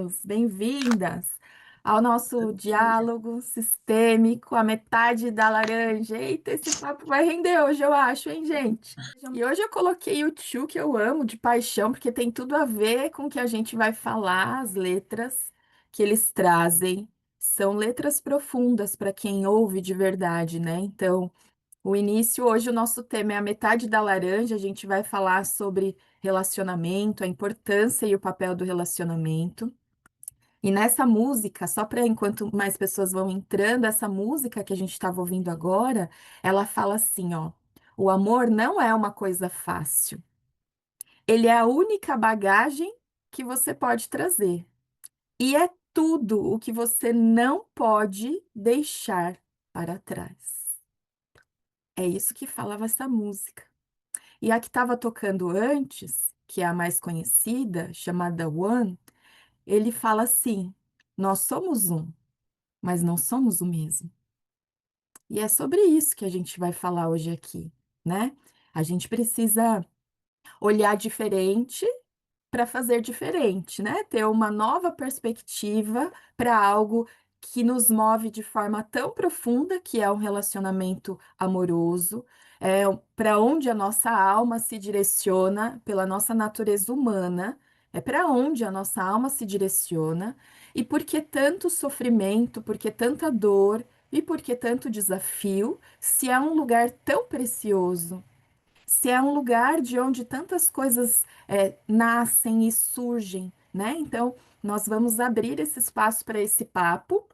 Bem-vindos, bem-vindas ao nosso diálogo sistêmico, a metade da laranja. Eita, esse papo vai render hoje, eu acho, hein, gente? E hoje eu coloquei o tio que eu amo de paixão, porque tem tudo a ver com o que a gente vai falar, as letras que eles trazem. São letras profundas para quem ouve de verdade, né? Então, o início, hoje o nosso tema é a metade da laranja. A gente vai falar sobre relacionamento, a importância e o papel do relacionamento. E nessa música, só para enquanto mais pessoas vão entrando, essa música que a gente estava ouvindo agora, ela fala assim, ó: o amor não é uma coisa fácil. Ele é a única bagagem que você pode trazer. E é tudo o que você não pode deixar para trás. É isso que falava essa música. E a que estava tocando antes, que é a mais conhecida, chamada One, ele fala assim: nós somos um, mas não somos o mesmo. E é sobre isso que a gente vai falar hoje aqui, né? A gente precisa olhar diferente para fazer diferente, né? Ter uma nova perspectiva para algo que nos move de forma tão profunda, que é um relacionamento amoroso, para onde a nossa alma se direciona pela nossa natureza humana, é para onde a nossa alma se direciona, e por que tanto sofrimento, por que tanta dor e por que tanto desafio, se é um lugar tão precioso, se é um lugar de onde tantas coisas nascem e surgem, né? Então, nós vamos abrir esse espaço para esse papo.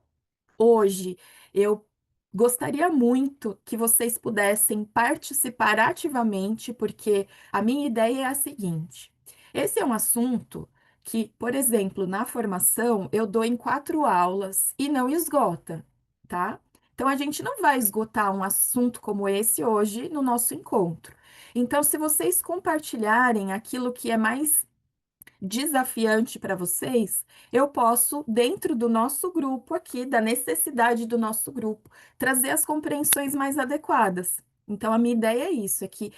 Hoje, eu gostaria muito que vocês pudessem participar ativamente, porque a minha ideia é a seguinte: esse é um assunto que, por exemplo, na formação, eu dou em 4 aulas e não esgota, tá? Então, a gente não vai esgotar um assunto como esse hoje no nosso encontro. Então, se vocês compartilharem aquilo que é mais desafiante para vocês, eu posso, dentro do nosso grupo aqui, da necessidade do nosso grupo, trazer as compreensões mais adequadas. Então, a minha ideia é isso, que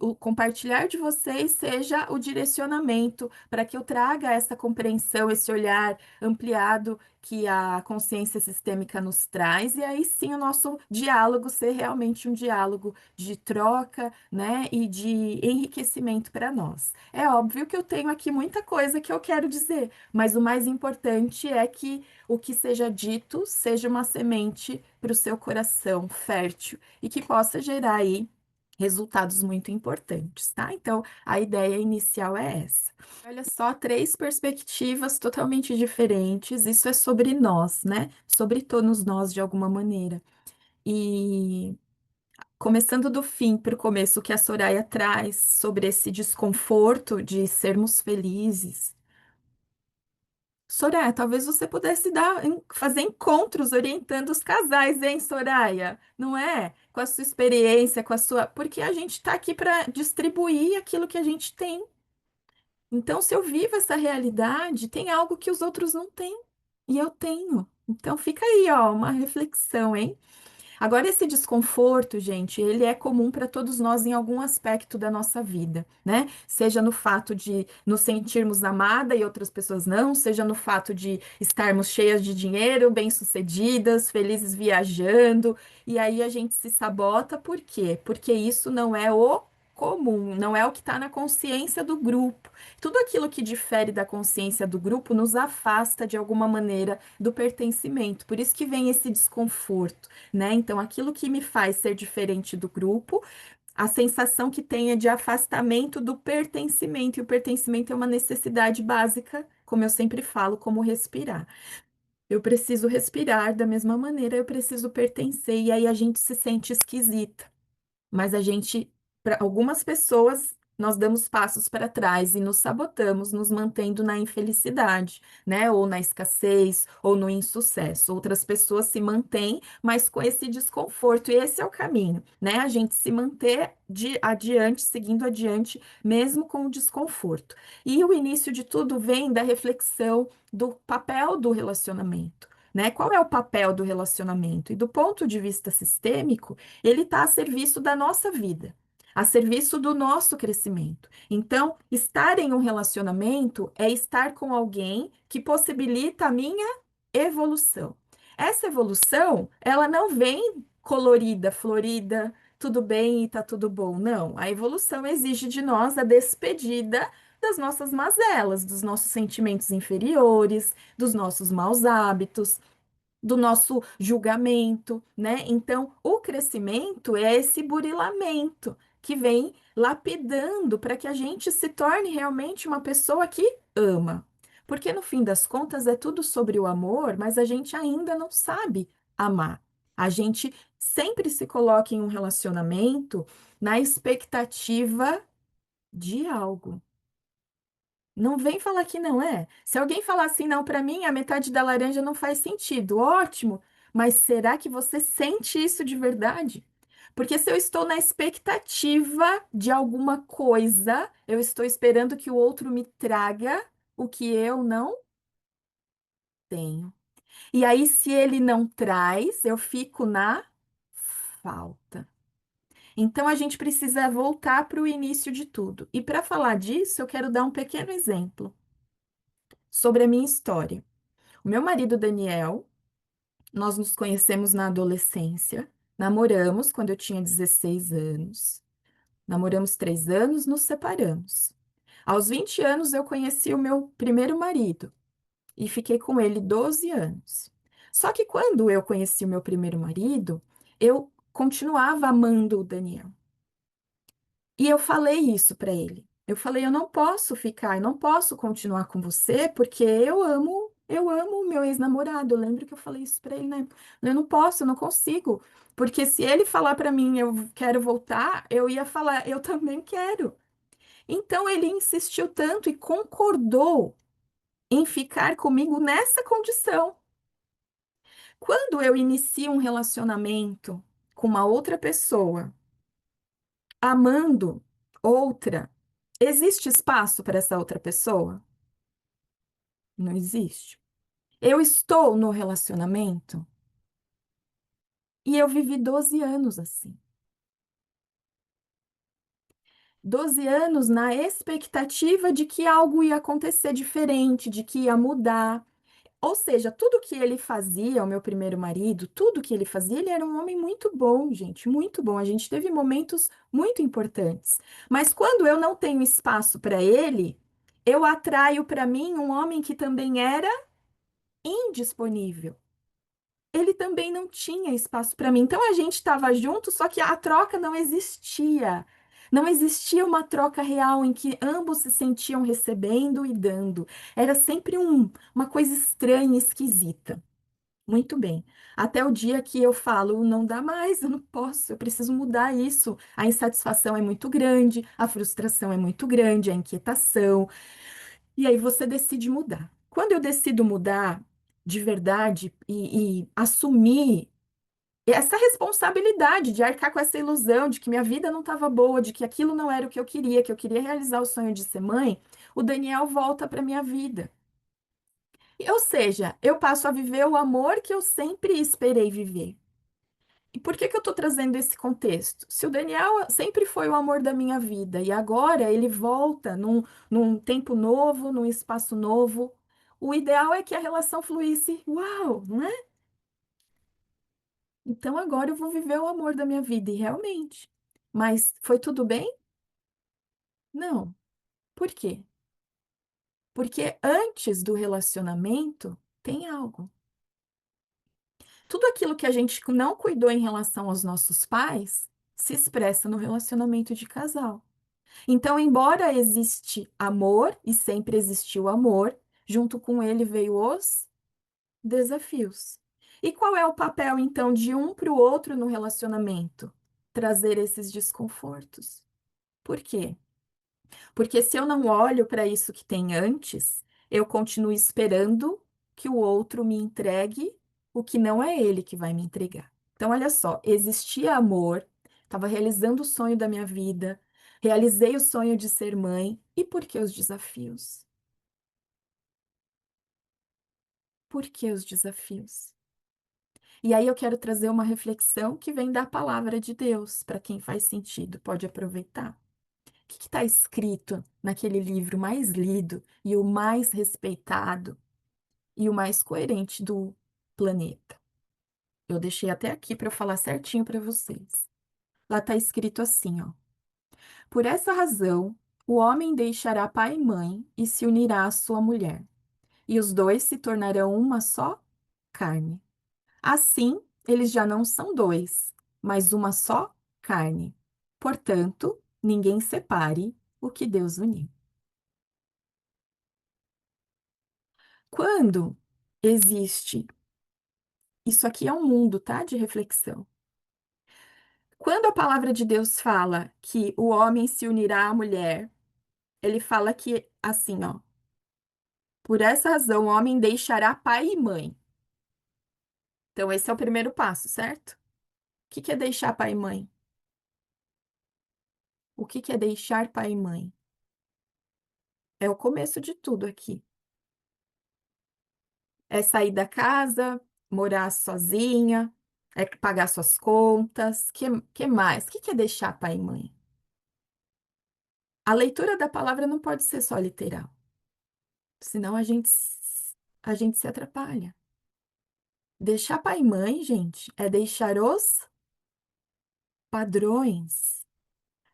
o compartilhar de vocês seja o direcionamento para que eu traga essa compreensão, esse olhar ampliado que a consciência sistêmica nos traz, e aí sim o nosso diálogo ser realmente um diálogo de troca, né, e de enriquecimento para nós. É óbvio que eu tenho aqui muita coisa que eu quero dizer, mas o mais importante é que o que seja dito seja uma semente para o seu coração fértil e que possa gerar aí resultados muito importantes, tá? Então, a ideia inicial é essa. Olha só, 3 perspectivas totalmente diferentes. Isso é sobre nós, né? Sobre todos nós de alguma maneira. E começando do fim para o começo, o que a Soraya traz sobre esse desconforto de sermos felizes. Soraya, talvez você pudesse fazer encontros orientando os casais, hein, Soraya? Não é? Com a sua experiência, com a sua. Porque a gente está aqui para distribuir aquilo que a gente tem. Então, se eu vivo essa realidade, tem algo que os outros não têm. E eu tenho. Então, fica aí, ó, uma reflexão, hein? Agora, esse desconforto, gente, ele é comum para todos nós em algum aspecto da nossa vida, né? Seja no fato de nos sentirmos amada e outras pessoas não, seja no fato de estarmos cheias de dinheiro, bem-sucedidas, felizes viajando, e aí a gente se sabota, por quê? Porque isso não é o comum, não é o que está na consciência do grupo. Tudo aquilo que difere da consciência do grupo nos afasta de alguma maneira do pertencimento. Por isso que vem esse desconforto, né? Então, aquilo que me faz ser diferente do grupo, a sensação que tem é de afastamento do pertencimento, e o pertencimento é uma necessidade básica, como eu sempre falo, como respirar. Eu preciso respirar da mesma maneira, eu preciso pertencer, e aí a gente se sente esquisita. Mas a gente, para algumas pessoas, nós damos passos para trás e nos sabotamos, nos mantendo na infelicidade, né? Ou na escassez, ou no insucesso. Outras pessoas se mantêm, mas com esse desconforto. E esse é o caminho, né? A gente se manter adiante, seguindo adiante, mesmo com o desconforto. E o início de tudo vem da reflexão do papel do relacionamento. Né? Qual é o papel do relacionamento? E do ponto de vista sistêmico, ele está a serviço da nossa vida. a serviço do nosso crescimento. Então, estar em um relacionamento é estar com alguém que possibilita a minha evolução. Essa evolução, ela não vem colorida, florida, tudo bem e tá tudo bom. Não, a evolução exige de nós a despedida das nossas mazelas, dos nossos sentimentos inferiores, dos nossos maus hábitos, do nosso julgamento, né? Então, o crescimento é esse burilamento que vem lapidando para que a gente se torne realmente uma pessoa que ama. Porque no fim das contas é tudo sobre o amor, mas a gente ainda não sabe amar. A gente sempre se coloca em um relacionamento na expectativa de algo. Não vem falar que não é. Se alguém falar assim, não, para mim a metade da laranja não faz sentido, ótimo. Mas será que você sente isso de verdade? Porque se eu estou na expectativa de alguma coisa, eu estou esperando que o outro me traga o que eu não tenho. E aí, se ele não traz, eu fico na falta. Então, a gente precisa voltar para o início de tudo. E para falar disso, eu quero dar um pequeno exemplo sobre a minha história. O meu marido Daniel, nós nos conhecemos na adolescência, namoramos quando eu tinha 16 anos, namoramos 3 anos, nos separamos. Aos 20 anos eu conheci o meu primeiro marido e fiquei com ele 12 anos. Só que quando eu conheci o meu primeiro marido, eu continuava amando o Daniel. E eu falei isso para ele. Eu falei, eu não posso ficar, eu não posso continuar com você porque eu amo o meu ex-namorado. Eu lembro que eu falei isso para ele, né? Eu não posso, eu não consigo, porque se ele falar para mim, eu quero voltar, eu ia falar, eu também quero. Então ele insistiu tanto e concordou em ficar comigo nessa condição. Quando eu inicio um relacionamento com uma outra pessoa, amando outra, existe espaço para essa outra pessoa? Não existe. Eu estou no relacionamento e eu vivi 12 anos assim. 12 anos na expectativa de que algo ia acontecer diferente, de que ia mudar. Ou seja, tudo que ele fazia, o meu primeiro marido, tudo que ele fazia, ele era um homem muito bom, gente, muito bom. A gente teve momentos muito importantes. Mas quando eu não tenho espaço para ele, eu atraio para mim um homem que também era indisponível. Ele também não tinha espaço para mim. Então a gente estava junto, só que a troca não existia. Não existia uma troca real em que ambos se sentiam recebendo e dando. Era sempre uma coisa estranha, esquisita. Muito bem. Até o dia que eu falo, não dá mais, eu não posso, eu preciso mudar isso. A insatisfação é muito grande, a frustração é muito grande, a inquietação. E aí você decide mudar. Quando eu decido mudar de verdade e assumir essa responsabilidade de arcar com essa ilusão de que minha vida não estava boa, de que aquilo não era o que eu queria realizar o sonho de ser mãe, o Daniel volta para minha vida. Ou seja, eu passo a viver o amor que eu sempre esperei viver. E por que que eu estou trazendo esse contexto? Se o Daniel sempre foi o amor da minha vida e agora ele volta num tempo novo, num espaço novo, o ideal é que a relação fluísse, uau, não é? Então agora eu vou viver o amor da minha vida, e realmente. Mas foi tudo bem? Não. Por quê? Porque antes do relacionamento tem algo. Tudo aquilo que a gente não cuidou em relação aos nossos pais se expressa no relacionamento de casal. Então, embora existe amor e sempre existiu amor, junto com ele veio os desafios. E qual é o papel então de um para o outro no relacionamento? Trazer esses desconfortos. Por quê? Porque se eu não olho para isso que tem antes, eu continuo esperando que o outro me entregue o que não é ele que vai me entregar. Então, olha só, existia amor, estava realizando o sonho da minha vida, realizei o sonho de ser mãe, e por que os desafios? Por que os desafios? E aí eu quero trazer uma reflexão que vem da palavra de Deus, para quem faz sentido, pode aproveitar. O que está escrito naquele livro mais lido e o mais respeitado e o mais coerente do planeta? Eu deixei até aqui para eu falar certinho para vocês. Lá está escrito assim, ó. Por essa razão, o homem deixará pai e mãe e se unirá à sua mulher, e os dois se tornarão uma só carne. Assim, eles já não são dois, mas uma só carne. Portanto, ninguém separe o que Deus uniu. Quando existe, isso aqui é um mundo, tá? De reflexão. Quando a palavra de Deus fala que o homem se unirá à mulher, ele fala que assim, ó. Por essa razão, o homem deixará pai e mãe. Então, esse é o primeiro passo, certo? O que que é deixar pai e mãe? O que que é deixar pai e mãe? É o começo de tudo aqui. É sair da casa, morar sozinha, é pagar suas contas. Que mais? O que que é deixar pai e mãe? A leitura da palavra não pode ser só literal, senão a gente se atrapalha. Deixar pai e mãe, gente, é deixar os padrões,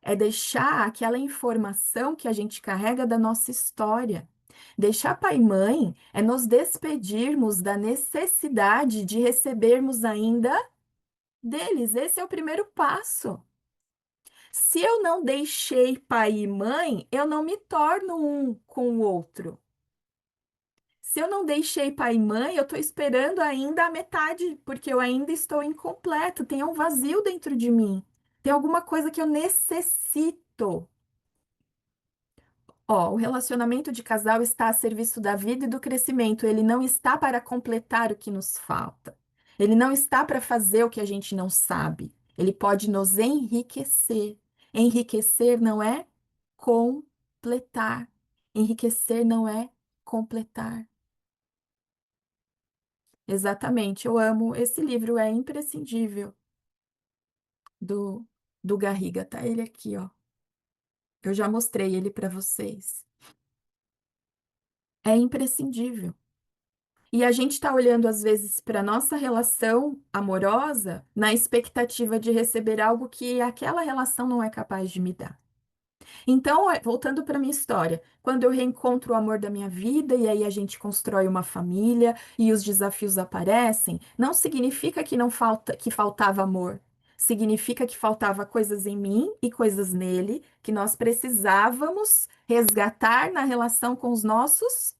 é deixar aquela informação que a gente carrega da nossa história. Deixar pai e mãe é nos despedirmos da necessidade de recebermos ainda deles. Esse é o primeiro passo. Se eu não deixei pai e mãe, eu não me torno um com o outro. Se eu não deixei pai e mãe, eu estou esperando ainda a metade, porque eu ainda estou incompleto. Tem um vazio dentro de mim. Tem alguma coisa que eu necessito. Ó, o relacionamento de casal está a serviço da vida e do crescimento. Ele não está para completar o que nos falta. Ele não está para fazer o que a gente não sabe. Ele pode nos enriquecer. Enriquecer não é completar. Enriquecer não é completar. Exatamente. Eu amo. Esse livro é imprescindível do, do Garriga. Tá ele aqui, ó. Eu já mostrei ele para vocês. É imprescindível. E a gente está olhando, às vezes, para a nossa relação amorosa na expectativa de receber algo que aquela relação não é capaz de me dar. Então, voltando para minha história, quando eu reencontro o amor da minha vida e aí a gente constrói uma família e os desafios aparecem, não significa que não falta, que faltava amor. Significa que faltava coisas em mim e coisas nele que nós precisávamos resgatar na relação com os nossos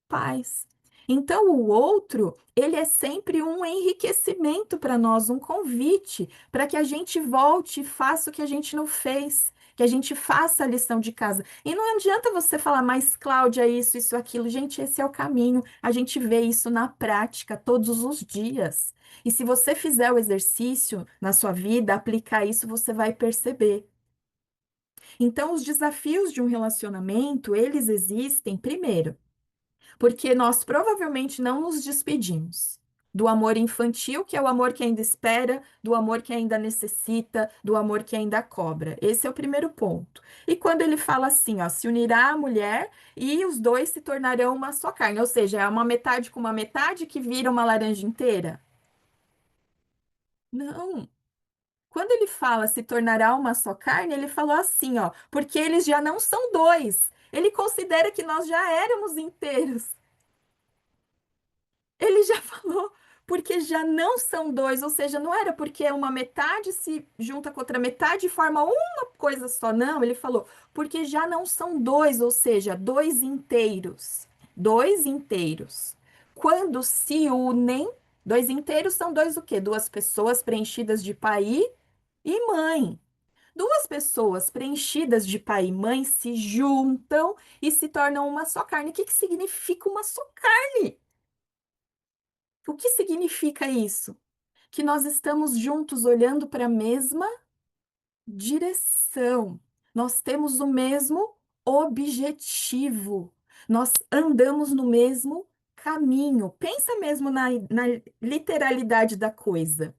paz. Então, o outro, ele é sempre um enriquecimento para nós, um convite para que a gente volte e faça o que a gente não fez, que a gente faça a lição de casa. E não adianta você falar, mas Cláudia, isso, aquilo. Gente, esse é o caminho. A gente vê isso na prática todos os dias. E se você fizer o exercício na sua vida, aplicar isso, você vai perceber. Então, os desafios de um relacionamento, eles existem, primeiro, porque nós provavelmente não nos despedimos do amor infantil, que é o amor que ainda espera, do amor que ainda necessita, do amor que ainda cobra. Esse é o primeiro ponto. E quando ele fala assim, ó, se unirá a mulher e os dois se tornarão uma só carne, ou seja, é uma metade com uma metade que vira uma laranja inteira? Não. Quando ele fala se tornará uma só carne, ele falou assim, ó, porque eles já não são dois. Ele considera que nós já éramos inteiros. Ele já falou, porque já não são dois, ou seja, não era porque uma metade se junta com outra metade e forma uma coisa só, não. Ele falou, porque já não são dois, ou seja, dois inteiros. Dois inteiros. Quando se unem, dois inteiros são dois o quê? Duas pessoas preenchidas de pai e mãe. Duas pessoas preenchidas de pai e mãe se juntam e se tornam uma só carne. O que que significa uma só carne? O que significa isso? Que nós estamos juntos olhando para a mesma direção. Nós temos o mesmo objetivo. Nós andamos no mesmo caminho. Pensa mesmo na literalidade da coisa.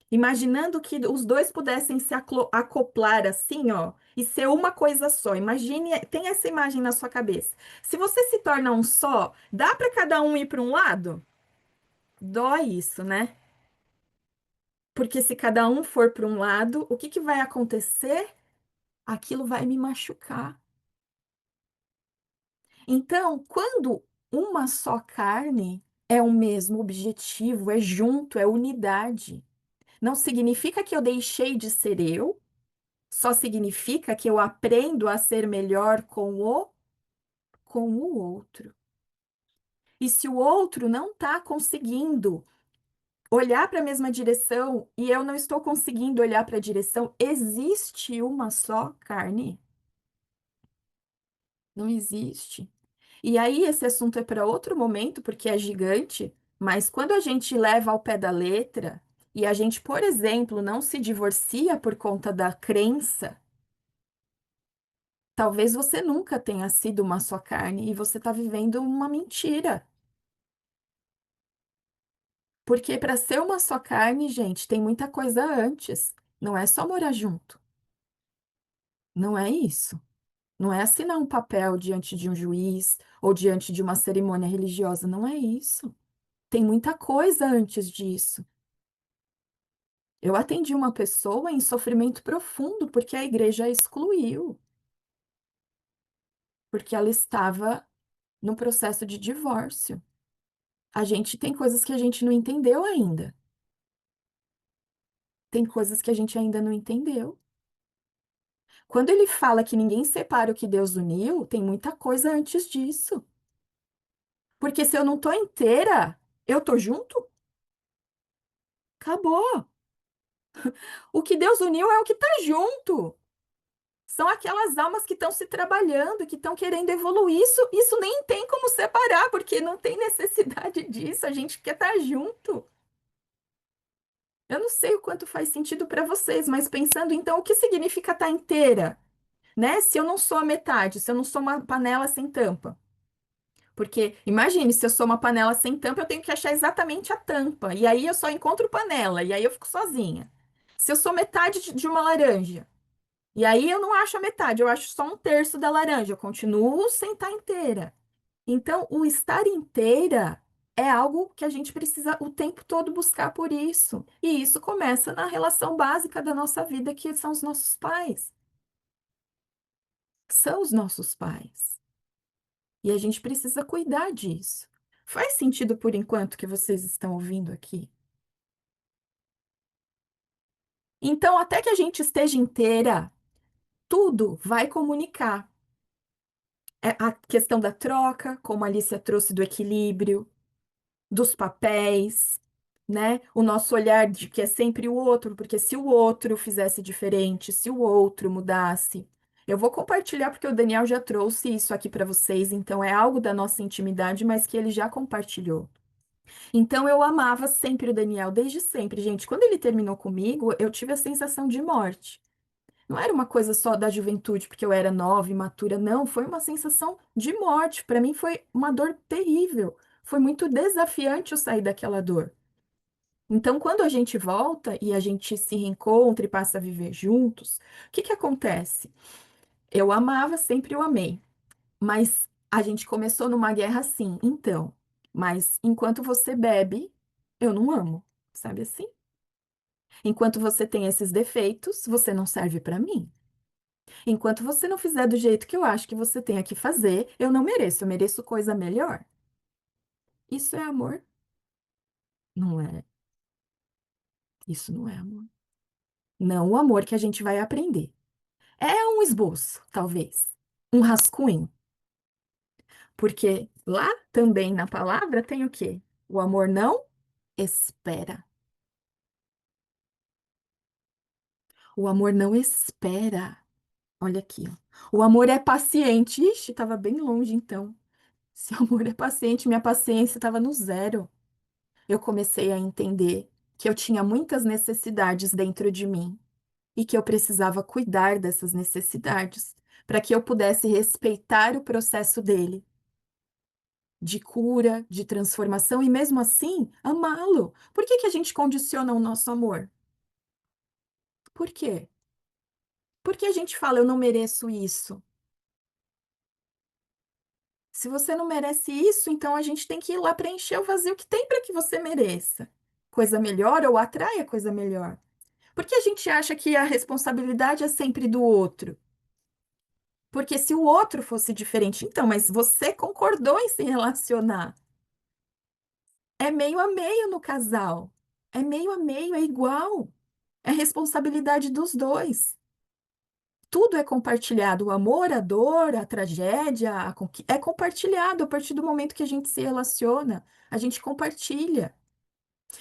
Imaginando que os dois pudessem se acoplar assim, ó, e ser uma coisa só. Imagine, tem essa imagem na sua cabeça. Se você se torna um só, dá para cada um ir para um lado? Dói isso, né? Porque se cada um for para um lado, o que que vai acontecer? Aquilo vai me machucar. Então, quando uma só carne é o mesmo objetivo, é junto, é unidade. Não significa que eu deixei de ser eu, só significa que eu aprendo a ser melhor com o outro. E se o outro não está conseguindo olhar para a mesma direção e eu não estou conseguindo olhar para a direção, existe uma só carne? Não existe. E aí, esse assunto é para outro momento, porque é gigante, mas quando a gente leva ao pé da letra e a gente, por exemplo, não se divorcia por conta da crença, talvez você nunca tenha sido uma só carne e você está vivendo uma mentira. Porque para ser uma só carne, gente, tem muita coisa antes. Não é só morar junto. Não é isso. Não é assinar um papel diante de um juiz ou diante de uma cerimônia religiosa. Não é isso. Tem muita coisa antes disso. Eu atendi uma pessoa em sofrimento profundo porque a igreja a excluiu, porque ela estava no processo de divórcio. A gente tem coisas que a gente não entendeu ainda. Tem coisas que a gente ainda não entendeu. Quando ele fala que ninguém separa o que Deus uniu, tem muita coisa antes disso. Porque se eu não tô inteira, eu tô junto? Acabou. O que Deus uniu é o que tá junto. São aquelas almas que estão se trabalhando, que estão querendo evoluir. Isso nem tem como separar, porque não tem necessidade disso. A gente quer estar junto. Eu não sei o quanto faz sentido para vocês, mas pensando então, o que significa estar inteira, né? Se eu não sou a metade, se eu não sou uma panela sem tampa. Porque imagine, se eu sou uma panela sem tampa, eu tenho que achar exatamente a tampa. E aí eu só encontro panela, e aí eu fico sozinha. Se eu sou metade de uma laranja, e aí eu não acho a metade, eu acho só um terço da laranja, eu continuo sem estar inteira. Então, o estar inteira é algo que a gente precisa o tempo todo buscar por isso. E isso começa na relação básica da nossa vida, que são os nossos pais. São os nossos pais. E a gente precisa cuidar disso. Faz sentido por enquanto que vocês estão ouvindo aqui? Então, até que a gente esteja inteira, tudo vai comunicar. É a questão da troca, como a Alicia trouxe do equilíbrio, dos papéis, né? O nosso olhar de que é sempre o outro, porque se o outro fizesse diferente, se o outro mudasse. Eu vou compartilhar porque o Daniel já trouxe isso aqui para vocês, então é algo da nossa intimidade, mas que ele já compartilhou. Então eu amava sempre o Daniel, desde sempre, gente. Quando ele terminou comigo, eu tive a sensação de morte. Não era uma coisa só da juventude, porque eu era nova, imatura, não, foi uma sensação de morte. Para mim foi uma dor terrível. Foi muito desafiante eu sair daquela dor. Então, quando a gente volta e a gente se reencontra e passa a viver juntos, o que que acontece? Eu amava, sempre eu amei, mas a gente começou numa guerra assim, então. Mas enquanto você bebe, eu não amo, sabe assim? Enquanto você tem esses defeitos, você não serve para mim. Enquanto você não fizer do jeito que eu acho que você tem que fazer, eu não mereço, eu mereço coisa melhor. Isso é amor? Não é. Isso não é amor. Não o amor que a gente vai aprender. É um esboço, talvez. Um rascunho. Porque lá também na palavra tem o quê? O amor não espera. O amor não espera. Olha aqui, ó. O amor é paciente. Ixi, estava bem longe então. Se o amor é paciente, minha paciência estava no zero. Eu comecei a entender que eu tinha muitas necessidades dentro de mim e que eu precisava cuidar dessas necessidades para que eu pudesse respeitar o processo dele. de cura, de transformação e mesmo assim amá-lo. Por que que a gente condiciona o nosso amor? Por quê? Porque a gente fala, eu não mereço isso. Se você não merece isso, então a gente tem que ir lá preencher o vazio que tem para que você mereça. Coisa melhor ou atraia coisa melhor. Porque a gente acha que a responsabilidade é sempre do outro. Porque se o outro fosse diferente, então, mas você concordou em se relacionar. É meio a meio no casal. É meio a meio, é igual. É responsabilidade dos dois. Tudo é compartilhado. O amor, a dor, a tragédia, é compartilhado a partir do momento que a gente se relaciona. A gente compartilha.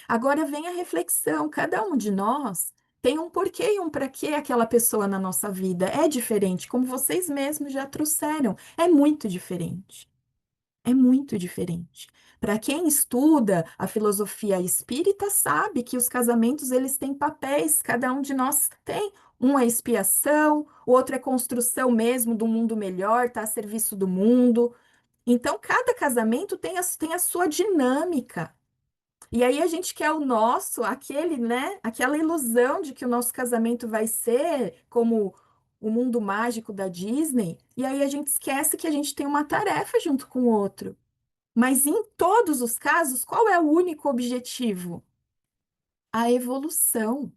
Agora vem a reflexão. Cada um de nós tem um porquê e um para quê aquela pessoa na nossa vida. É diferente, como vocês mesmos já trouxeram. É muito diferente. É muito diferente. Para quem estuda a filosofia espírita, sabe que os casamentos eles têm papéis, cada um de nós tem. Um é expiação, o outro é construção mesmo do mundo melhor, está a serviço do mundo. Então, cada casamento tem a sua dinâmica. E aí a gente quer o nosso, aquele, né? Aquela ilusão de que o nosso casamento vai ser como o mundo mágico da Disney. E aí a gente esquece que a gente tem uma tarefa junto com o outro. Mas em todos os casos, qual é o único objetivo? A evolução.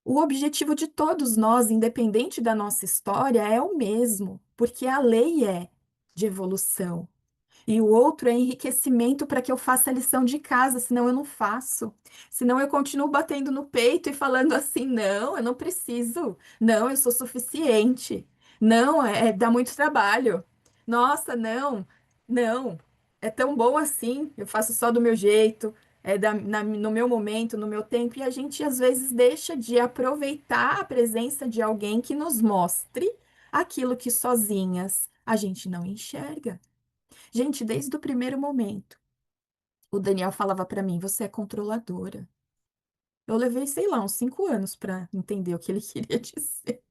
O objetivo de todos nós, independente da nossa história, é o mesmo, porque a lei é de evolução. E o outro é enriquecimento para que eu faça a lição de casa, senão eu não faço. Senão eu continuo batendo no peito e falando assim: não, eu não preciso. Não, eu sou suficiente. Não, dá muito trabalho. Nossa, não, não. É tão bom assim. Eu faço só do meu jeito, no meu momento, no meu tempo. E a gente às vezes deixa de aproveitar a presença de alguém que nos mostre aquilo que sozinhas a gente não enxerga. Gente, desde o primeiro momento, o Daniel falava pra mim: você é controladora. Eu levei, sei lá, uns 5 anos pra entender o que ele queria dizer.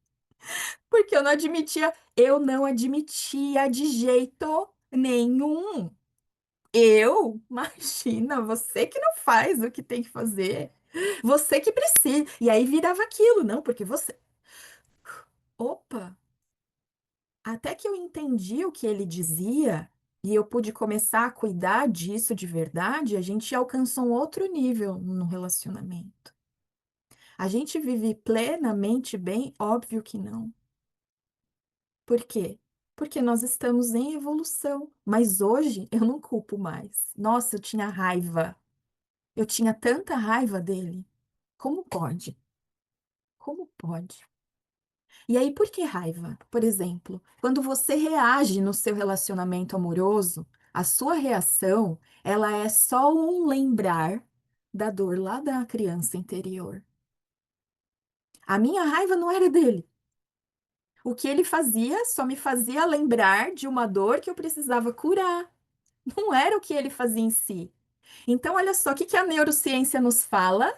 Porque eu não admitia de jeito nenhum. Imagina, você que não faz o que tem que fazer. Você que precisa. E aí virava aquilo, não, porque você. Opa! Até que eu entendi o que ele dizia e eu pude começar a cuidar disso de verdade, a gente alcançou um outro nível no relacionamento. A gente vive plenamente bem? Óbvio que não. Por quê? Porque nós estamos em evolução. Mas hoje eu não culpo mais. Nossa, eu tinha raiva. Eu tinha tanta raiva dele. Como pode? Como pode? E aí, por que raiva? Por exemplo, quando você reage no seu relacionamento amoroso, a sua reação, ela é só um lembrar da dor lá da criança interior. A minha raiva não era dele. O que ele fazia só me fazia lembrar de uma dor que eu precisava curar. Não era o que ele fazia em si. Então, olha só, o que que a neurociência nos fala?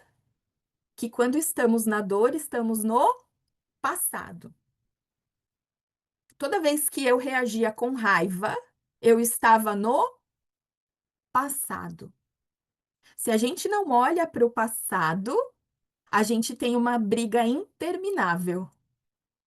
Que quando estamos na dor, estamos no passado. Toda vez que eu reagia com raiva, eu estava no passado. Se a gente não olha para o passado, a gente tem uma briga interminável.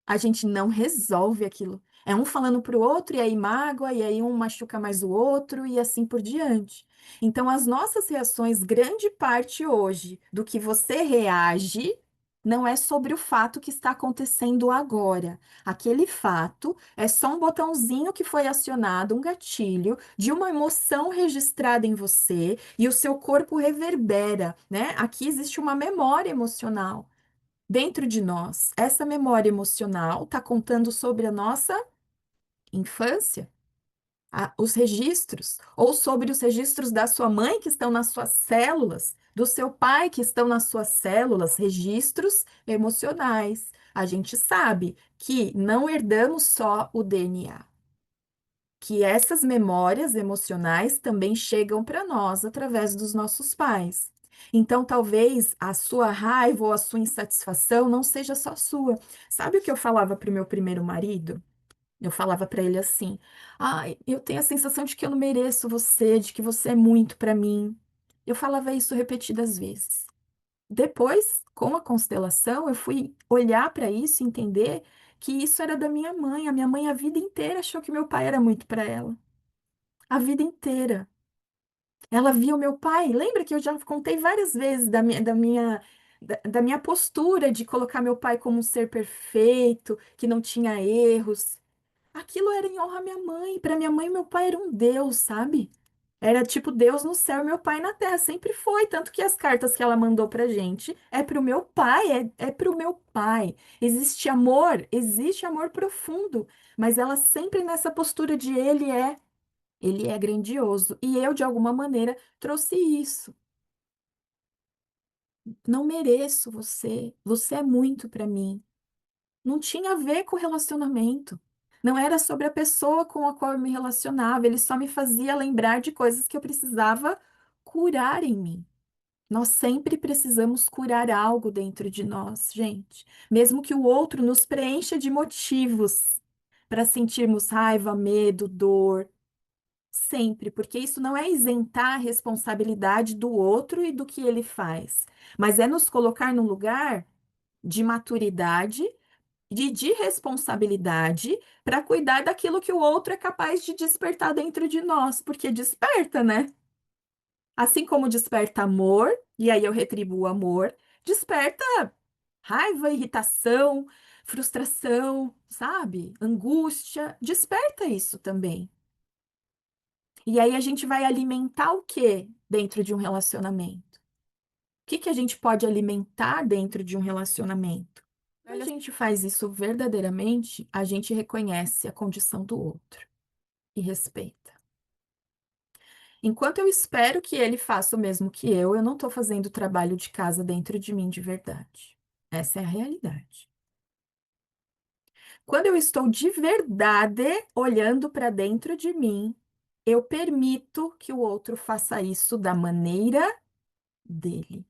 A gente não resolve aquilo. É um falando para o outro, e aí mágoa, e aí um machuca mais o outro, e assim por diante. Então, as nossas reações, grande parte hoje do que você reage, não é sobre o fato que está acontecendo agora. Aquele fato é só um botãozinho que foi acionado, um gatilho de uma emoção registrada em você, e o seu corpo reverbera, né? Aqui existe uma memória emocional dentro de nós. Essa memória emocional está contando sobre a nossa infância, os registros, ou sobre os registros da sua mãe que estão nas suas células, do seu pai que estão nas suas células, registros emocionais. A gente sabe que não herdamos só o DNA, que essas memórias emocionais também chegam para nós através dos nossos pais. Então, talvez a sua raiva ou a sua insatisfação não seja só sua. Sabe o que eu falava para o meu primeiro marido? Eu falava pra ele assim: "Ai, eu tenho a sensação de que eu não mereço você, de que você é muito pra mim." Eu falava isso repetidas vezes. Depois, com a constelação, eu fui olhar pra isso e entender que isso era da minha mãe. A minha mãe a vida inteira achou que meu pai era muito pra ela. A vida inteira. Ela via o meu pai. Lembra que eu já contei várias vezes da minha postura de colocar meu pai como um ser perfeito, que não tinha erros. Aquilo era em honra à minha mãe. Para minha mãe, meu pai era um Deus, sabe? Era tipo Deus no céu e meu pai na terra. Sempre foi. Tanto que as cartas que ela mandou pra gente é pro meu pai, é pro meu pai. Existe amor profundo. Mas ela sempre nessa postura de ele é grandioso. E eu, de alguma maneira, trouxe isso. Não mereço você. Você é muito pra mim. Não tinha a ver com o relacionamento. Não era sobre a pessoa com a qual eu me relacionava. Ele só me fazia lembrar de coisas que eu precisava curar em mim. Nós sempre precisamos curar algo dentro de nós, gente. Mesmo que o outro nos preencha de motivos para sentirmos raiva, medo, dor. Sempre, porque isso não é isentar a responsabilidade do outro e do que ele faz, mas é nos colocar num lugar de maturidade de responsabilidade para cuidar daquilo que o outro é capaz de despertar dentro de nós, porque desperta, né? Assim como desperta amor, e aí eu retribuo o amor, desperta raiva, irritação, frustração, sabe? Angústia, desperta isso também. E aí a gente vai alimentar o que dentro de um relacionamento? O que que a gente pode alimentar dentro de um relacionamento? Quando a gente faz isso verdadeiramente, a gente reconhece a condição do outro e respeita. Enquanto eu espero que ele faça o mesmo que eu não estou fazendo o trabalho de casa dentro de mim de verdade. Essa é a realidade. Quando eu estou de verdade olhando para dentro de mim, eu permito que o outro faça isso da maneira dele.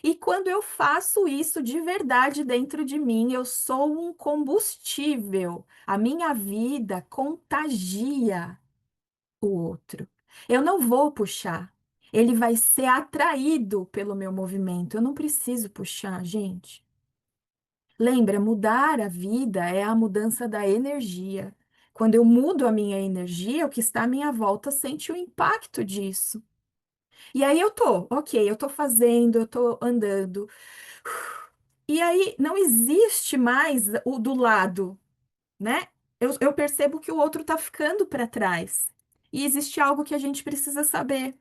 E quando eu faço isso de verdade dentro de mim, eu sou um combustível. A minha vida contagia o outro. Eu não vou puxar. Ele vai ser atraído pelo meu movimento. Eu não preciso puxar, gente. Lembra, mudar a vida é a mudança da energia. Quando eu mudo a minha energia, o que está à minha volta sente o impacto disso. E aí ok, eu tô fazendo, eu tô andando. E aí não existe mais o do lado, né? Eu percebo que o outro tá ficando para trás. E existe algo que a gente precisa saber.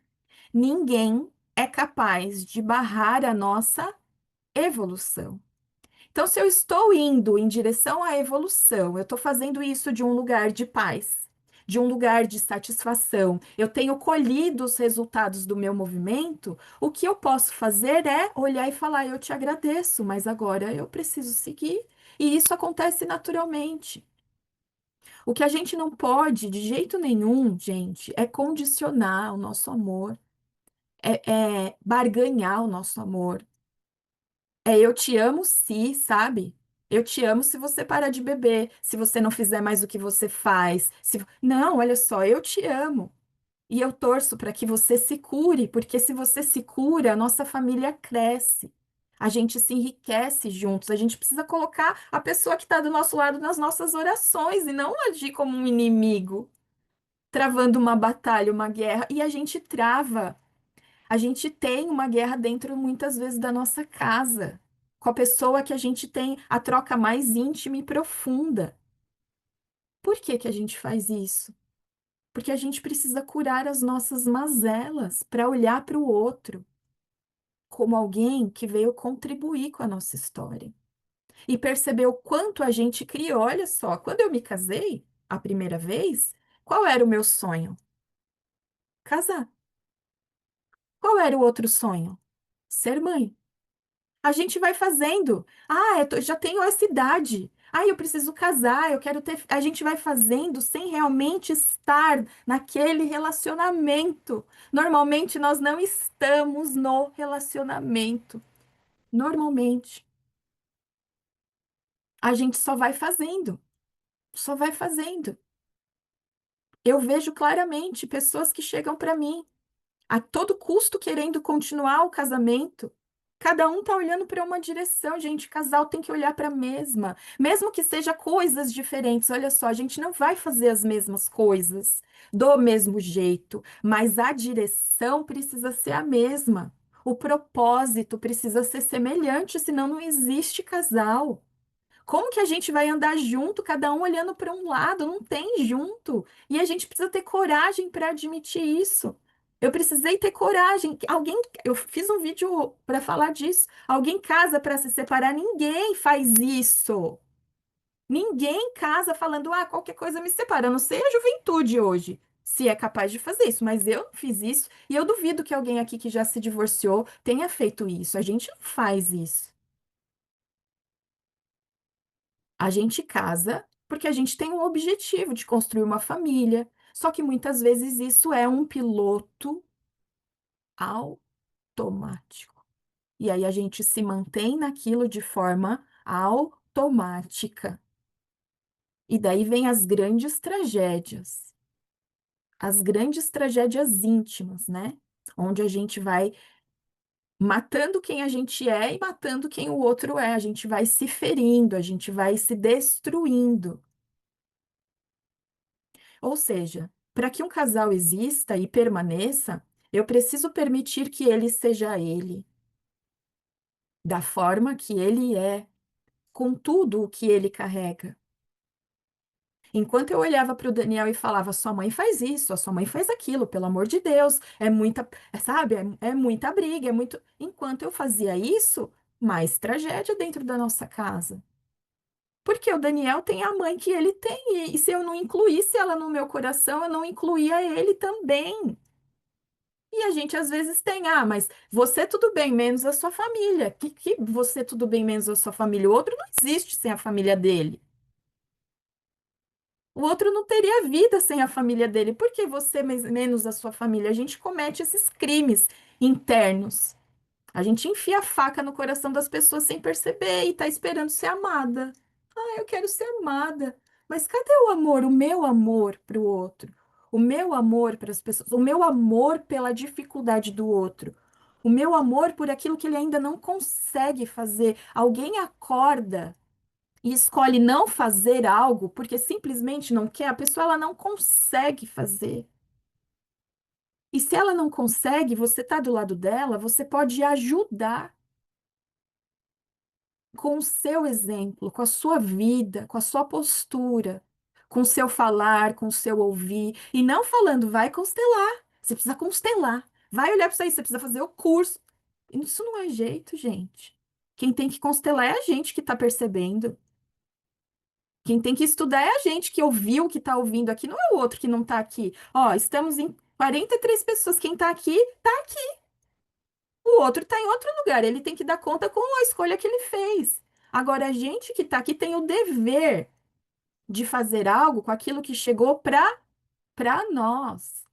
Ninguém é capaz de barrar a nossa evolução. Então, se eu estou indo em direção à evolução, eu estou fazendo isso de um lugar de paz, de um lugar de satisfação, eu tenho colhido os resultados do meu movimento, o que eu posso fazer é olhar e falar: eu te agradeço, mas agora eu preciso seguir. E isso acontece naturalmente. O que a gente não pode, de jeito nenhum, gente, é condicionar o nosso amor, é barganhar o nosso amor. É eu te amo se, sabe? Eu te amo se você parar de beber, se você não fizer mais o que você faz. Não, olha só, eu te amo. E eu torço para que você se cure, porque se você se cura, a nossa família cresce. A gente se enriquece juntos. A gente precisa colocar a pessoa que está do nosso lado nas nossas orações e não agir como um inimigo, travando uma batalha, uma guerra. E a gente trava. A gente tem uma guerra dentro, muitas vezes, da nossa casa, com a pessoa que a gente tem a troca mais íntima e profunda. Por que que a gente faz isso? Porque a gente precisa curar as nossas mazelas para olhar para o outro como alguém que veio contribuir com a nossa história. E perceber o quanto a gente criou. Olha só, quando eu me casei, a primeira vez, qual era o meu sonho? Casar. Qual era o outro sonho? Ser mãe. A gente vai fazendo. Ah, já tenho essa idade. Ah, eu preciso casar, eu quero ter. A gente vai fazendo sem realmente estar naquele relacionamento. Normalmente nós não estamos no relacionamento. Normalmente. A gente só vai fazendo. Só vai fazendo. Eu vejo claramente pessoas que chegam para mim a todo custo querendo continuar o casamento. Cada um tá olhando para uma direção, gente. Casal tem que olhar para a mesma, mesmo que seja coisas diferentes. Olha só, a gente não vai fazer as mesmas coisas do mesmo jeito, mas a direção precisa ser a mesma. O propósito precisa ser semelhante, senão não existe casal. Como que a gente vai andar junto, cada um olhando para um lado? Não tem junto. E a gente precisa ter coragem para admitir isso. Eu precisei ter coragem. Alguém, eu fiz um vídeo para falar disso. Alguém casa para se separar? Ninguém faz isso. Ninguém casa falando, ah, qualquer coisa me separa. Eu não sei a juventude hoje, se é capaz de fazer isso, mas eu não fiz isso e eu duvido que alguém aqui que já se divorciou tenha feito isso. A gente não faz isso. A gente casa porque a gente tem um objetivo de construir uma família. Só que muitas vezes isso é um piloto automático. E aí a gente se mantém naquilo de forma automática. E daí vem as grandes tragédias íntimas, né? Onde a gente vai matando quem a gente é e matando quem o outro é. A gente vai se ferindo, a gente vai se destruindo. Ou seja, para que um casal exista e permaneça, eu preciso permitir que ele seja ele, da forma que ele é, com tudo o que ele carrega. Enquanto eu olhava para o Daniel e falava, sua mãe faz isso, a sua mãe faz aquilo, pelo amor de Deus, é muita, sabe, é muita briga, é muito. Enquanto eu fazia isso, mais tragédia dentro da nossa casa. Porque o Daniel tem a mãe que ele tem, e se eu não incluísse ela no meu coração, eu não incluía ele também. E a gente às vezes tem, ah, mas você tudo bem, menos a sua família. Que você tudo bem, menos a sua família? O outro não existe sem a família dele. O outro não teria vida sem a família dele. Por que você menos a sua família? A gente comete esses crimes internos. A gente enfia a faca no coração das pessoas sem perceber e tá esperando ser amada. Ah, eu quero ser amada. Mas cadê o amor, o meu amor para o outro? O meu amor para as pessoas, o meu amor pela dificuldade do outro, o meu amor por aquilo que ele ainda não consegue fazer. Alguém acorda e escolhe não fazer algo porque simplesmente não quer, a pessoa ela não consegue fazer. E se ela não consegue, você tá do lado dela, você pode ajudar com o seu exemplo, com a sua vida, com a sua postura, com o seu falar, com o seu ouvir, e não falando, vai constelar. Você precisa constelar. Vai olhar para isso aí, você precisa fazer o curso. Isso não é jeito, gente. Quem tem que constelar é a gente que está percebendo. Quem tem que estudar é a gente que ouviu, que está ouvindo aqui, não é o outro que não está aqui. Ó, estamos em 43 pessoas. Quem está aqui, tá aqui. O outro está em outro lugar. Ele tem que dar conta com a escolha que ele fez. Agora, a gente que está aqui tem o dever de fazer algo com aquilo que chegou para nós.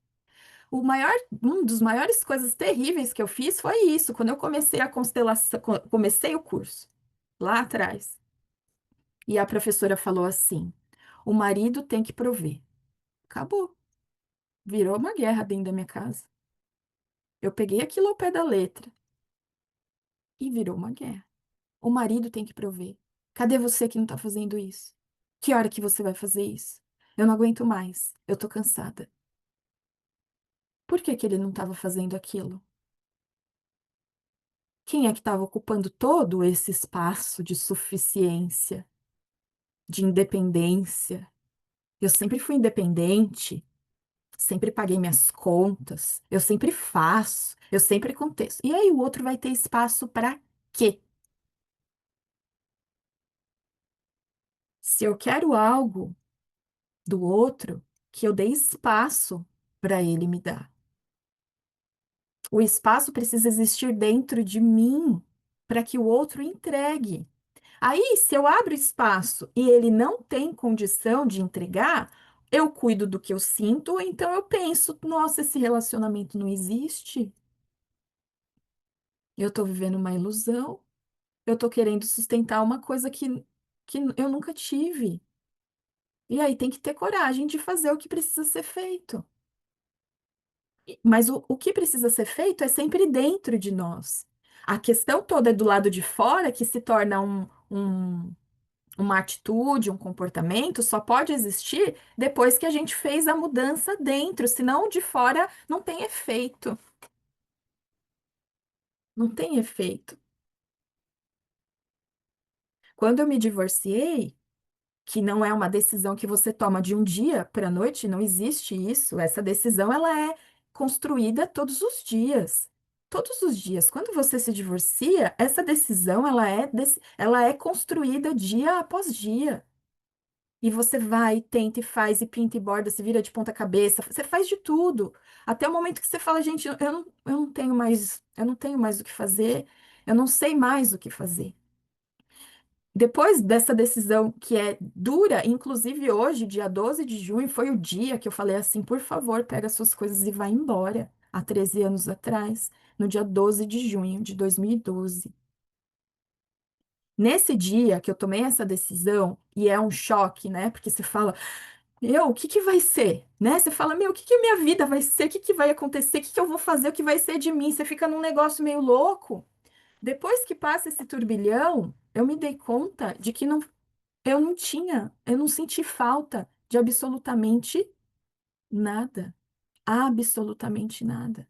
Um dos maiores coisas terríveis que eu fiz foi isso, quando eu comecei a constelação, comecei o curso lá atrás. E a professora falou assim: o marido tem que prover. Acabou. Virou uma guerra dentro da minha casa. Eu peguei aquilo ao pé da letra e virou uma guerra. O marido tem que prover. Cadê você que não tá fazendo isso? Que hora que você vai fazer isso? Eu não aguento mais. Eu tô cansada. Por que que ele não estava fazendo aquilo? Quem é que estava ocupando todo esse espaço de suficiência, de independência? Eu sempre fui independente, sempre paguei minhas contas, eu sempre faço, eu sempre aconteço. E aí o outro vai ter espaço para quê? Se eu quero algo do outro, que eu dê espaço para ele me dar. O espaço precisa existir dentro de mim para que o outro entregue. Aí, se eu abro espaço e ele não tem condição de entregar, eu cuido do que eu sinto, ou então eu penso, nossa, esse relacionamento não existe. Eu estou vivendo uma ilusão. Eu estou querendo sustentar uma coisa que eu nunca tive. E aí tem que ter coragem de fazer o que precisa ser feito. Mas o que precisa ser feito é sempre dentro de nós. A questão toda é do lado de fora, que se torna uma atitude, um comportamento, só pode existir depois que a gente fez a mudança dentro, senão de fora não tem efeito. Não tem efeito. Quando eu me divorciei, que não é uma decisão que você toma de um dia para a noite, não existe isso. Essa decisão ela é construída todos os dias. Todos os dias. Quando você se divorcia, essa decisão ela é construída dia após dia. E você vai, tenta e faz, e pinta e borda, se vira de ponta cabeça, você faz de tudo. Até o momento que você fala, gente, eu não tenho mais, eu não tenho mais o que fazer, eu não sei mais o que fazer. Depois dessa decisão que é dura, inclusive hoje, dia 12 de junho, foi o dia que eu falei assim, por favor, pega suas coisas e vai embora. Há 13 anos atrás, no dia 12 de junho de 2012. Nesse dia que eu tomei essa decisão, e é um choque, né? Porque você fala, meu, o que que vai ser? Né? Você fala, meu, o que que a minha vida vai ser? O que que vai acontecer? O que que eu vou fazer? O que vai ser de mim? Você fica num negócio meio louco. Depois que passa esse turbilhão, eu me dei conta de que eu não senti falta de absolutamente nada. Absolutamente nada.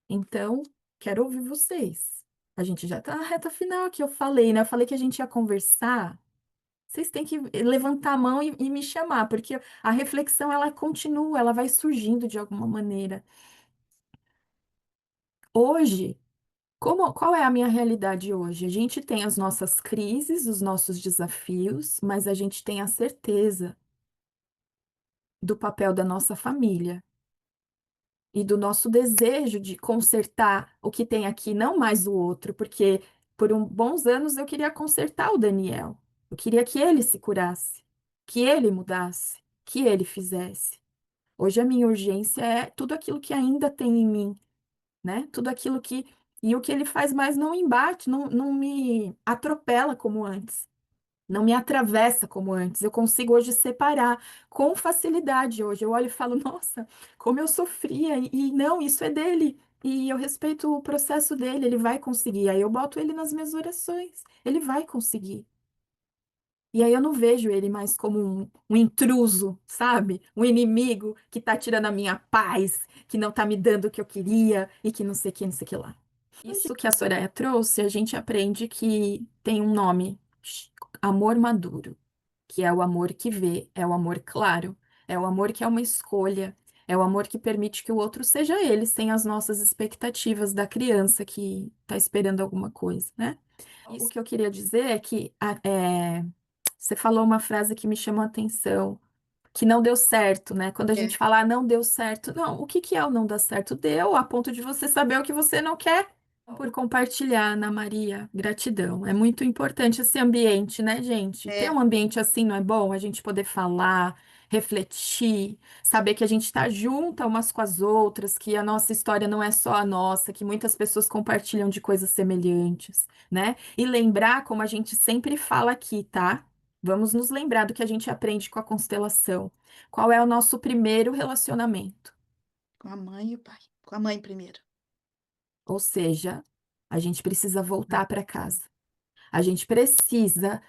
Então, quero ouvir vocês. A gente já tá na reta final que eu falei, né? Eu falei que a gente ia conversar. Vocês têm que levantar a mão e me chamar, porque a reflexão ela continua, ela vai surgindo de alguma maneira. Hoje, qual é a minha realidade hoje? A gente tem as nossas crises, os nossos desafios, mas a gente tem a certeza do papel da nossa família e do nosso desejo de consertar o que tem aqui, não mais o outro, porque por bons anos eu queria consertar o Daniel. Eu queria que ele se curasse, que ele mudasse, que ele fizesse. Hoje a minha urgência é tudo aquilo que ainda tem em mim, né? Tudo aquilo que. E o que ele faz mais não embate, não me atropela como antes. Não me atravessa como antes. Eu consigo hoje separar com facilidade. Hoje eu olho e falo, nossa, como eu sofria. E não, isso é dele. E eu respeito o processo dele. Ele vai conseguir. Aí eu boto ele nas minhas orações. Ele vai conseguir. E aí eu não vejo ele mais como um intruso, sabe? Um inimigo que tá tirando a minha paz, que não tá me dando o que eu queria e que não sei o que, não sei o que lá. Isso que a Soraya trouxe, a gente aprende que tem um nome, amor maduro, que é o amor que vê, é o amor claro, é o amor que é uma escolha, é o amor que permite que o outro seja ele, sem as nossas expectativas da criança que está esperando alguma coisa, né? O que eu queria dizer é que você falou uma frase que me chamou a atenção, que não deu certo, né? Quando a É, gente fala, não deu certo, não, o que que é o não dar certo? Deu, a ponto de você saber o que você não quer. Por compartilhar, Ana Maria. Gratidão. É muito importante esse ambiente, né, gente? Ter é, um ambiente assim não é bom? A gente poder falar, refletir, saber que a gente está junta umas com as outras, que a nossa história não é só a nossa, que muitas pessoas compartilham de coisas semelhantes, né? E lembrar, como a gente sempre fala aqui, tá? Vamos nos lembrar do que a gente aprende com a constelação. Qual é o nosso primeiro relacionamento? com a mãe e o pai. Com a mãe primeiro. Ou seja, a gente precisa voltar para casa. A gente precisa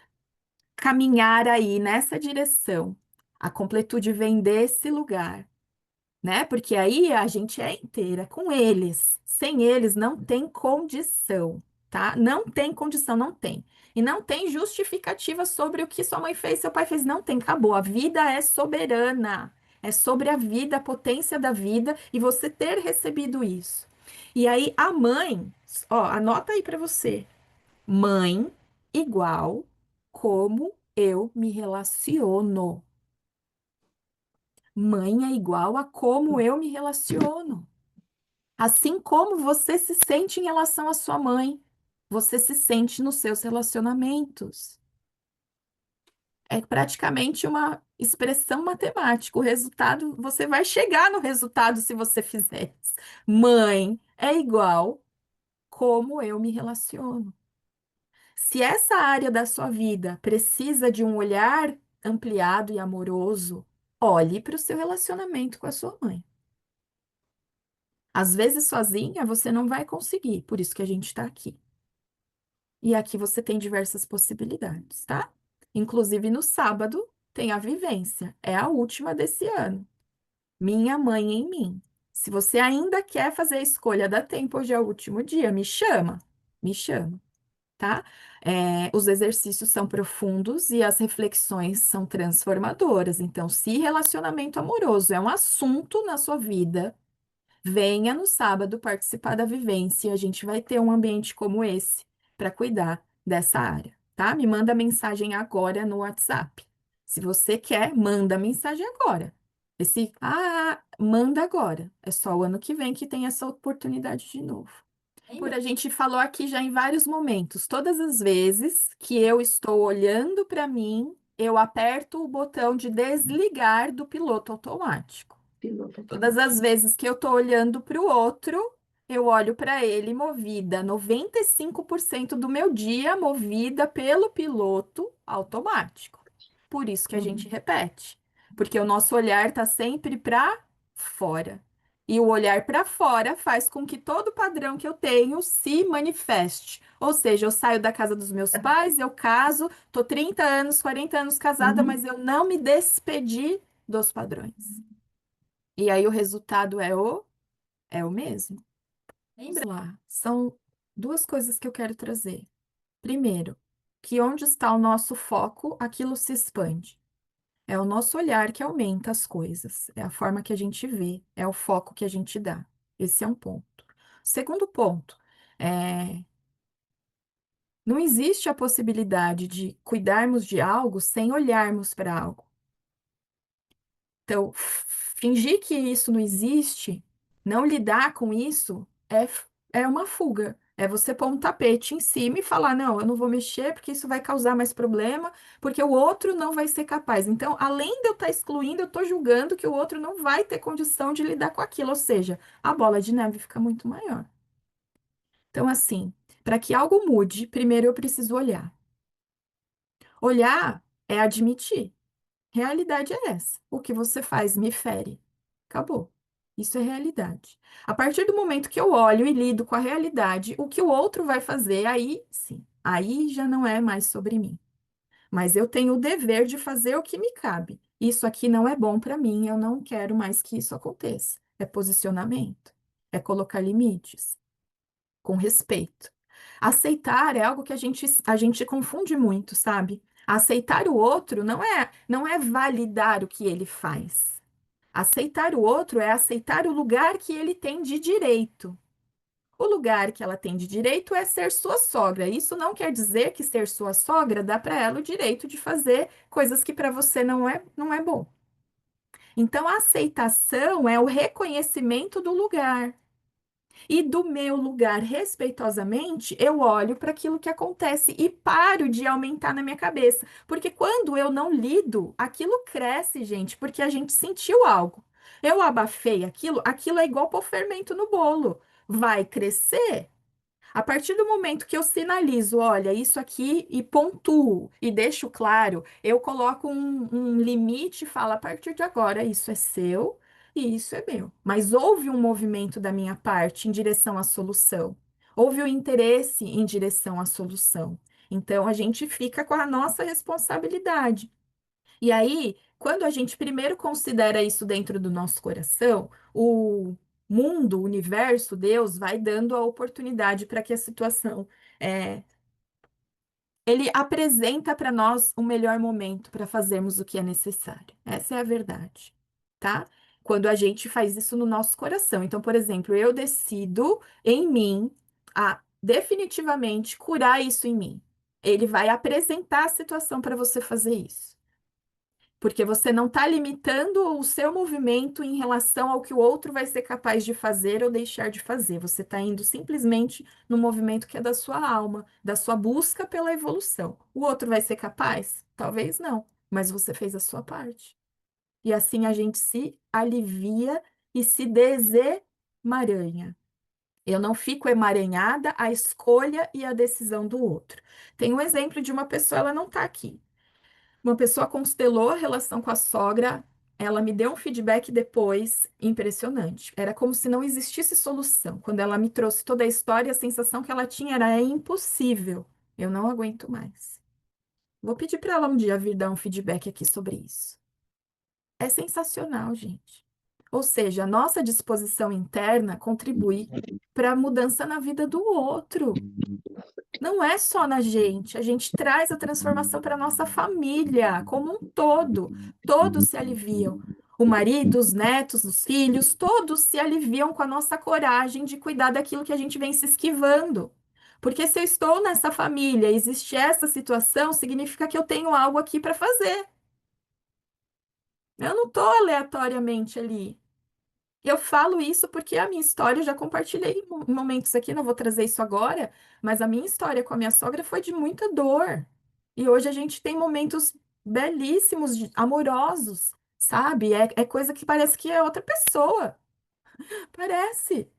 caminhar aí nessa direção. A completude vem desse lugar, né? Porque aí a gente é inteira com eles. Sem eles não tem condição, tá? Não tem condição, não tem. E não tem justificativa sobre o que sua mãe fez, seu pai fez. Não tem, acabou. A vida é soberana. É sobre a vida, a potência da vida e você ter recebido isso. E aí a mãe, ó, anota aí para você. Mãe igual como eu me relaciono. Mãe é igual a como eu me relaciono. Assim como você se sente em relação à sua mãe, você se sente nos seus relacionamentos. É praticamente uma expressão matemática. O resultado, você vai chegar no resultado se você fizer isso. Mãe é igual como eu me relaciono. Se essa área da sua vida precisa de um olhar ampliado e amoroso, olhe para o seu relacionamento com a sua mãe. Às vezes, sozinha, você não vai conseguir, por isso que a gente está aqui. E aqui você tem diversas possibilidades, tá? Inclusive, no sábado, tem a vivência. É a última desse ano. Minha mãe em mim. Se você ainda quer fazer a escolha, dá tempo, hoje é o último dia, me chama. Me chama, tá? Os exercícios são profundos e as reflexões são transformadoras. Então, se relacionamento amoroso é um assunto na sua vida, venha no sábado participar da vivência. A gente vai ter um ambiente como esse para cuidar dessa área, tá? Me manda mensagem agora no WhatsApp. Se você quer, manda mensagem agora. Manda agora. É só o ano que vem que tem essa oportunidade de novo. Por a gente falou aqui já em vários momentos, todas as vezes que eu estou olhando para mim, eu aperto o botão de desligar do piloto automático. Piloto Todas as automático. vezes que eu estou olhando para o outro, eu olho para ele movida 95% do meu dia movida pelo piloto automático. Por isso que a gente Uhum. repete, porque o nosso olhar está sempre para fora. E o olhar para fora faz com que todo padrão que eu tenho se manifeste. Ou seja, eu saio da casa dos meus pais, eu caso, tô 30 anos, 40 anos casada, mas Uhum. eu não me despedi dos padrões. E aí o resultado é o mesmo. Lembra lá, são duas coisas que eu quero trazer. Primeiro, que onde está o nosso foco, aquilo se expande. É o nosso olhar que aumenta as coisas, é a forma que a gente vê, é o foco que a gente dá. Esse é um ponto. Segundo ponto, é, não existe a possibilidade de cuidarmos de algo sem olharmos para algo. Então, fingir que isso não existe, não lidar com isso, é uma fuga. É você pôr um tapete em cima e falar: não, eu não vou mexer porque isso vai causar mais problema, porque o outro não vai ser capaz. Então, além de eu estar excluindo, eu estou julgando que o outro não vai ter condição de lidar com aquilo. Ou seja, a bola de neve fica muito maior. Então, assim, para que algo mude, primeiro eu preciso olhar. Olhar é admitir. Realidade é essa. O que você faz me fere. Acabou. Isso é realidade. A partir do momento que eu olho e lido com a realidade, o que o outro vai fazer, aí sim, aí já não é mais sobre mim. Mas eu tenho o dever de fazer o que me cabe. Isso aqui não é bom para mim, eu não quero mais que isso aconteça. É posicionamento, é colocar limites, com respeito. Aceitar é algo que a gente confunde muito, sabe? Aceitar o outro não é validar o que ele faz. Aceitar o outro é aceitar o lugar que ele tem de direito. O lugar que ela tem de direito é ser sua sogra. Isso não quer dizer que ser sua sogra dá para ela o direito de fazer coisas que para você não é bom. Então, a aceitação é o reconhecimento do lugar. E do meu lugar, respeitosamente, eu olho para aquilo que acontece e paro de aumentar na minha cabeça. Porque quando eu não lido, aquilo cresce, gente, porque a gente sentiu algo. Eu abafei aquilo, aquilo é igual pôr fermento no bolo. Vai crescer. A partir do momento que eu sinalizo, olha, isso aqui e pontuo e deixo claro, eu coloco um limite e falo, a partir de agora, isso é seu e isso é meu. Mas houve um movimento da minha parte em direção à solução. Houve o interesse em direção à solução. Então, a gente fica com a nossa responsabilidade. E aí, quando a gente primeiro considera isso dentro do nosso coração, o mundo, o universo, Deus vai dando a oportunidade para que a situação é, ele apresenta para nós o melhor momento para fazermos o que é necessário. Essa é a verdade, tá? Quando a gente faz isso no nosso coração. Então, por exemplo, eu decido em mim a definitivamente curar isso em mim. Ele vai apresentar a situação para você fazer isso. Porque você não está limitando o seu movimento em relação ao que o outro vai ser capaz de fazer ou deixar de fazer. Você está indo simplesmente no movimento que é da sua alma, da sua busca pela evolução. O outro vai ser capaz? Talvez não, mas você fez a sua parte. E assim a gente se alivia e se desemaranha. Eu não fico emaranhada à escolha e à decisão do outro. Tem um exemplo de uma pessoa, ela não está aqui. Uma pessoa constelou a relação com a sogra, ela me deu um feedback depois impressionante. Era como se não existisse solução. Quando ela me trouxe toda a história, a sensação que ela tinha era é impossível. Eu não aguento mais. Vou pedir para ela um dia vir dar um feedback aqui sobre isso. É sensacional, gente. Ou seja, a nossa disposição interna contribui para a mudança na vida do outro. Não é só na gente, a gente traz a transformação para a nossa família como um todo. Todos se aliviam. O marido, os netos, os filhos, todos se aliviam com a nossa coragem de cuidar daquilo que a gente vem se esquivando. Porque se eu estou nessa família, existe essa situação, significa que eu tenho algo aqui para fazer. Eu não estou aleatoriamente ali. Eu falo isso porque a minha história, eu já compartilhei em momentos aqui, não vou trazer isso agora, mas a minha história com a minha sogra foi de muita dor. E hoje a gente tem momentos belíssimos, amorosos, sabe? É coisa que parece que é outra pessoa. Parece.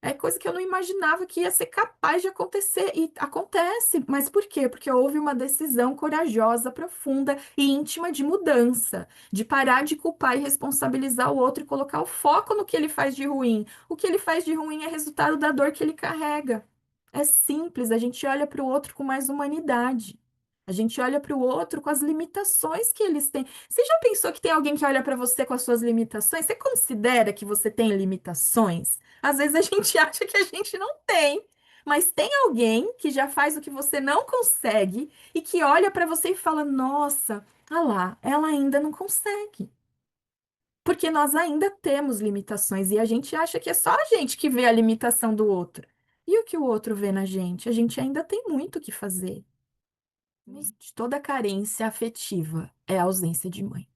É coisa que eu não imaginava que ia ser capaz de acontecer. E acontece. Mas por quê? Porque houve uma decisão corajosa, profunda e íntima de mudança, de parar de culpar e responsabilizar o outro e colocar o foco no que ele faz de ruim. O que ele faz de ruim é resultado da dor que ele carrega. É simples, a gente olha para o outro com mais humanidade. A gente olha para o outro com as limitações que eles têm. Você já pensou que tem alguém que olha para você com as suas limitações? Você considera que você tem limitações? Às vezes a gente acha que a gente não tem, mas tem alguém que já faz o que você não consegue e que olha para você e fala: Nossa, ah lá, ela ainda não consegue. Porque nós ainda temos limitações e a gente acha que é só a gente que vê a limitação do outro. E o que o outro vê na gente? A gente ainda tem muito o que fazer. De toda carência afetiva é a ausência de mãe.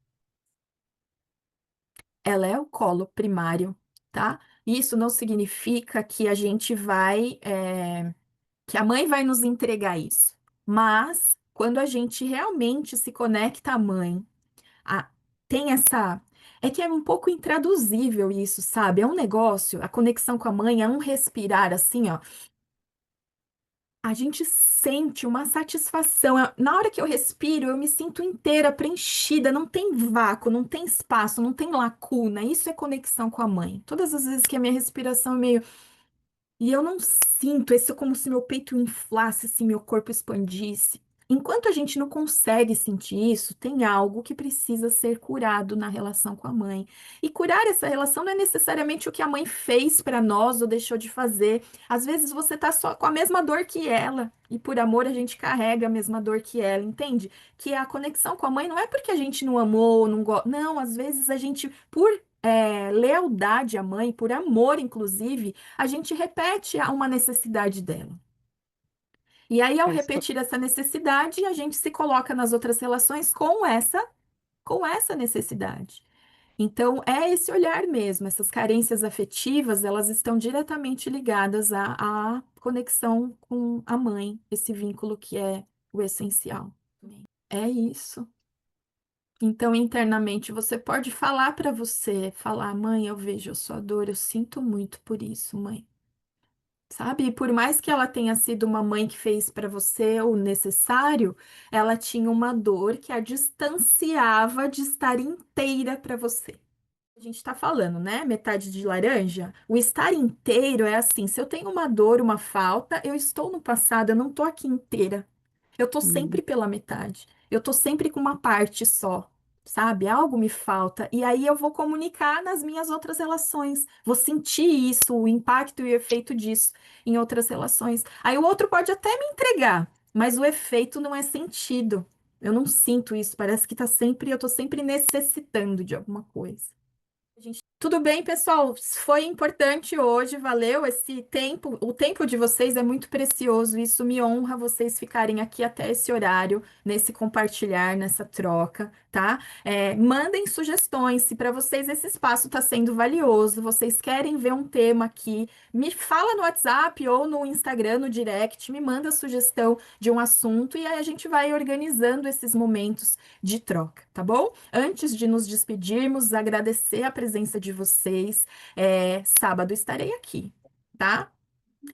Ela é o colo primário, tá? Isso não significa que a gente vai, que a mãe vai nos entregar isso. Mas quando a gente realmente se conecta à mãe, a- tem essa. É que é um pouco intraduzível isso, sabe? É um negócio, a conexão com a mãe é um respirar assim, ó. A gente sente uma satisfação. Na hora que eu respiro, eu me sinto inteira, preenchida, não tem vácuo, não tem espaço, não tem lacuna. Isso é conexão com a mãe. Todas as vezes que a minha respiração é meio e eu não sinto isso como se meu peito inflasse, se meu corpo expandisse. Enquanto a gente não consegue sentir isso, tem algo que precisa ser curado na relação com a mãe. E curar essa relação não é necessariamente o que a mãe fez para nós ou deixou de fazer. Às vezes você tá só com a mesma dor que ela, e por amor a gente carrega a mesma dor que ela, entende? Que a conexão com a mãe não é porque a gente não amou, não gosta. Não, às vezes a gente, por lealdade à mãe, por amor, inclusive a gente repete uma necessidade dela. E aí, ao repetir essa necessidade, a gente se coloca nas outras relações com essa necessidade. Então, é esse olhar mesmo, essas carências afetivas, elas estão diretamente ligadas à conexão com a mãe, esse vínculo que é o essencial. É isso. Então, internamente, você pode falar para você, falar, mãe, eu vejo a sua dor, eu sinto muito por isso, mãe. Sabe? E por mais que ela tenha sido uma mãe que fez para você o necessário, ela tinha uma dor que a distanciava de estar inteira para você. A gente está falando, né? Metade de laranja. O estar inteiro é assim: se eu tenho uma dor, uma falta, eu estou no passado, eu não estou aqui inteira. Eu tô sempre pela metade. Eu tô sempre com uma parte só, sabe? Algo me falta. E aí eu vou comunicar nas minhas outras relações. Vou sentir isso, o impacto e o efeito disso em outras relações. Aí o outro pode até me entregar, mas o efeito não é sentido. Eu não sinto isso. Parece que tá sempre, eu tô sempre necessitando de alguma coisa. Tudo bem, pessoal? Foi importante hoje, valeu esse tempo. O tempo de vocês é muito precioso. Isso me honra vocês ficarem aqui até esse horário, nesse compartilhar, nessa troca, tá? Mandem sugestões. Se para vocês esse espaço está sendo valioso, vocês querem ver um tema aqui, me fala no WhatsApp ou no Instagram, no direct, me manda sugestão de um assunto e aí a gente vai organizando esses momentos de troca, tá bom? Antes de nos despedirmos, agradecer a presença de vocês. Sábado estarei aqui, tá?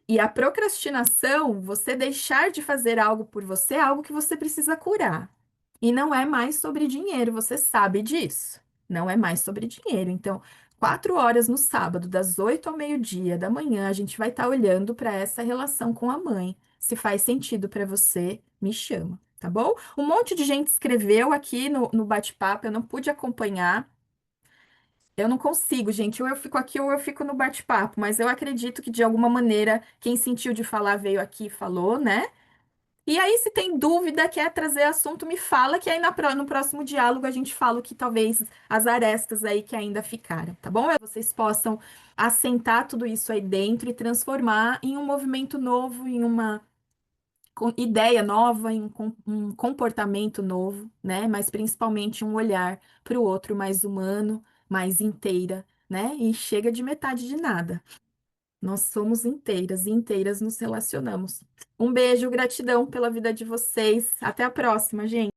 E a procrastinação, você deixar de fazer algo por você, é algo que você precisa curar. E não é mais sobre dinheiro, você sabe disso. Não é mais sobre dinheiro. Então, 4 horas no sábado, das 8 ao meio-dia da manhã, a gente vai estar olhando para essa relação com a mãe. Se faz sentido para você, me chama, tá bom? Um monte de gente escreveu aqui no bate-papo, eu não pude acompanhar. Eu não consigo, gente. Ou eu fico aqui ou eu fico no bate-papo, mas eu acredito que de alguma maneira quem sentiu de falar veio aqui e falou, né? E aí, se tem dúvida, quer trazer assunto, me fala, que aí no próximo diálogo a gente fala o que talvez as arestas aí que ainda ficaram, tá bom? Vocês possam assentar tudo isso aí dentro e transformar em um movimento novo, em uma ideia nova, em um comportamento novo, né? Mas principalmente um olhar para o outro mais humano, mais inteira, né? E chega de metade de nada. Nós somos inteiras e inteiras nos relacionamos. Um beijo, gratidão pela vida de vocês. Até a próxima, gente.